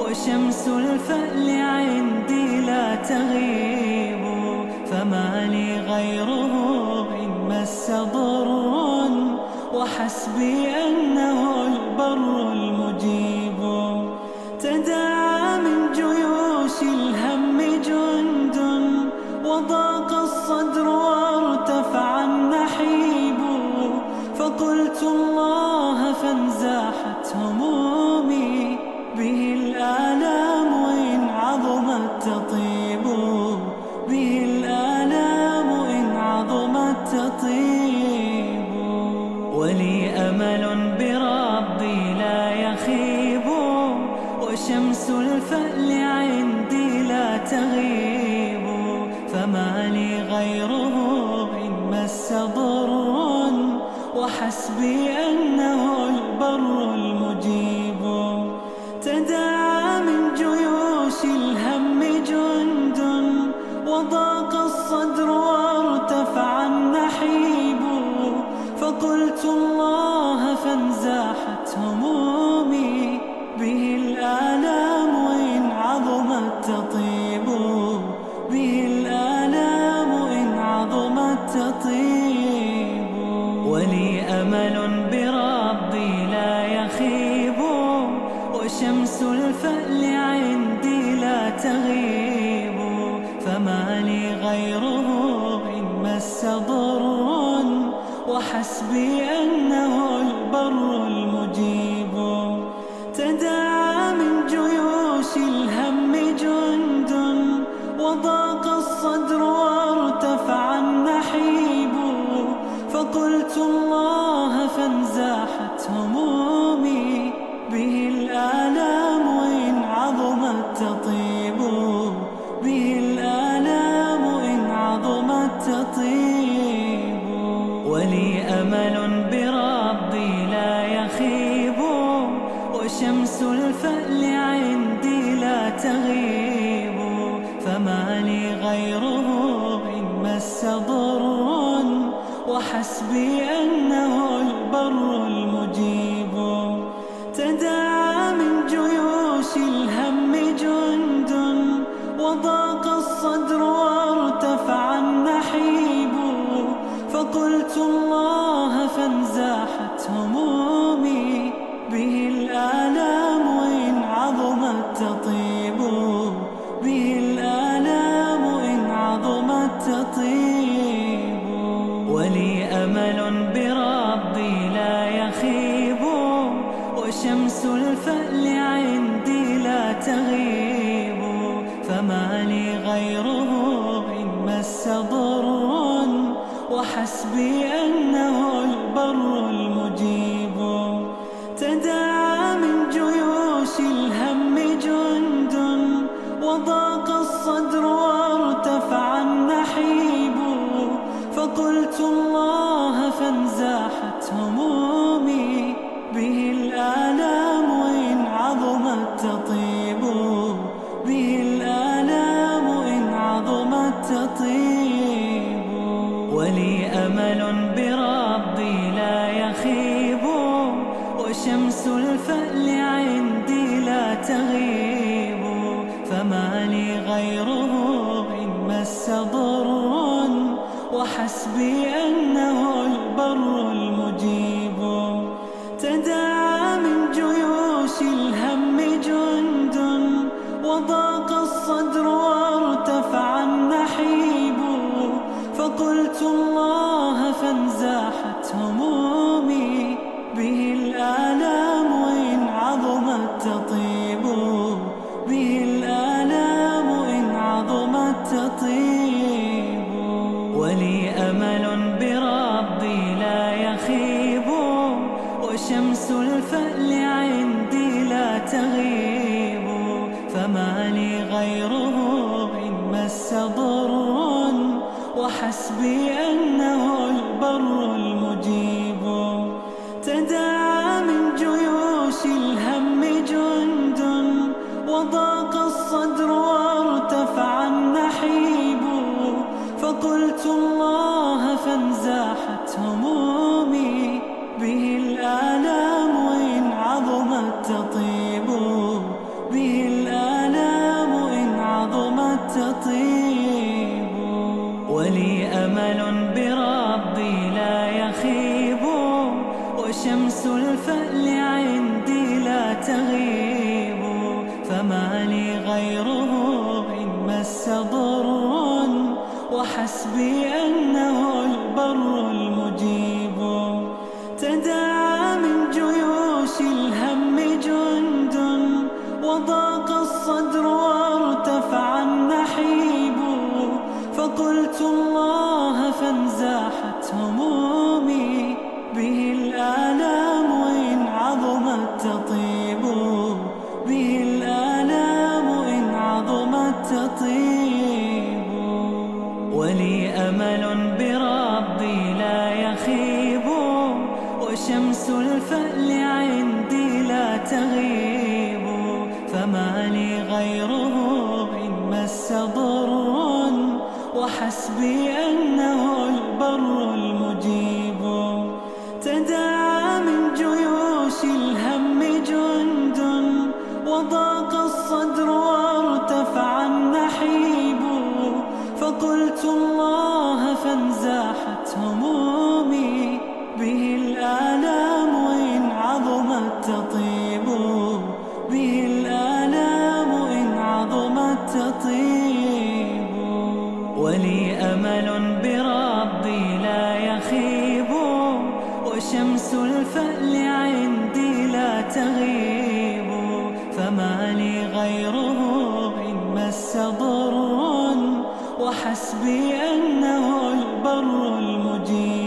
وشمس الفأل عندي لا تغيب، فما لي غيره إن مس ضر، وحسبي أنه البر المجيب. تداعى من جيوش الهم جند، وضاق الصدر وارتفع النحيب، فقلت الله فانزاحت همومي، به الآلام إن عظمت تطيب، به الآلام إن عظمت تطيب. ولي أمل بربي لا يخيب، وشمس الفأل عندي لا تغيب، فما لي غيره إن مس ضر، وحسبي أنه البر المجيب. تداعى من جيوش الهم جند، وضاق الصدر وارتفع النحيب، فقلت الله فانزاحت همومي، به الآلام إن عظمت تطيب، به الآلام إن عظمت تطيب. ولي أمل بربي لا يخيب، وشمس الفأل عندي لا تغيب، فما لي غيره إن مس ضر، وحسبي أنه البر المجيب. تداعى من جيوش الهم جند، وضاق الصدر وارتفع النحيب، فقلت الله فانزاحت همومي، به الآلام إن عظمت تطيب، به الآلام إن عظمت تطيب. ولي أمل بربي لا يخيب، وشمس الفأل عندي لا تغيب، فما لي غيره إن مس ضر، وحسبي أنه البر المجيب. تداعى من جيوش الهم جند، وضاق الصدر وارتفع النحيب، فقلت الله فانزاحت همومي، به الآلام إن عظمت تطيب، به الآلام إن عظمت تطيب. ولي أمل بربي لا يخيب، وشمس الفأل عندي لا تغيب، فما لي غيره إن مس ضر، وحسبي أنه البر المجيب. تداعى من جيوش الهم جند، وضاق الصدر وارتفع النحيب، فقلت الله فانزاحت همومي، به الآلام إن عظمت تطيب، به الآلام إن عظمت تطيب. ولي أمل بربي لا يخيب، وشمس الفأل عندي لا تغيب، فما لي غيره إن مس ضر، وحسبي أنه البر المجيب. تداعى من جيوش الهم جند، وضاق الصدر وارتفع النحيب، فقلت الله فانزاحت همومي، به الآلام إن عظمت تطيب، به الآلام إن عظمت تطيب. ولي أمل بربي لا يخيب، وشمس الفأل عندي لا تغيب، فما لي غيره إن مس ضر، وحسبي أنه البر المجيب. تداعى من جيوش الهم جند، وضاق الصدر وارتفع النحيب، فما لي غيره إن مس ضر، وحسبي أنه البر المجيب. تداعى من جيوش الهم جند، وضاق الصدر وارتفع النحيب، فقلت الله فانزاحت همومي، به الآلام إن عظمت تطيب، به الآلام إن عظمت تطيب. ولي أمل بربي لا يخيب، وشمس الفأل عندي لا تغيب، فما لي غيره إن مس ضر، وحسبي أنه البر المجيب. تداعى من جيوش الهم جند، وضاق الصدر وارتفع النحيب، فقلت الله فانزاحت همومي، به الآلام إن عظمت تطيب، به الآلام إن عظمت تطيب. ولي أمل بربي لا يخيب، وشمس الفأل عندي لا تغيب، فما لي غيره إن مس ضر، وحسبي أنه البر المجيب.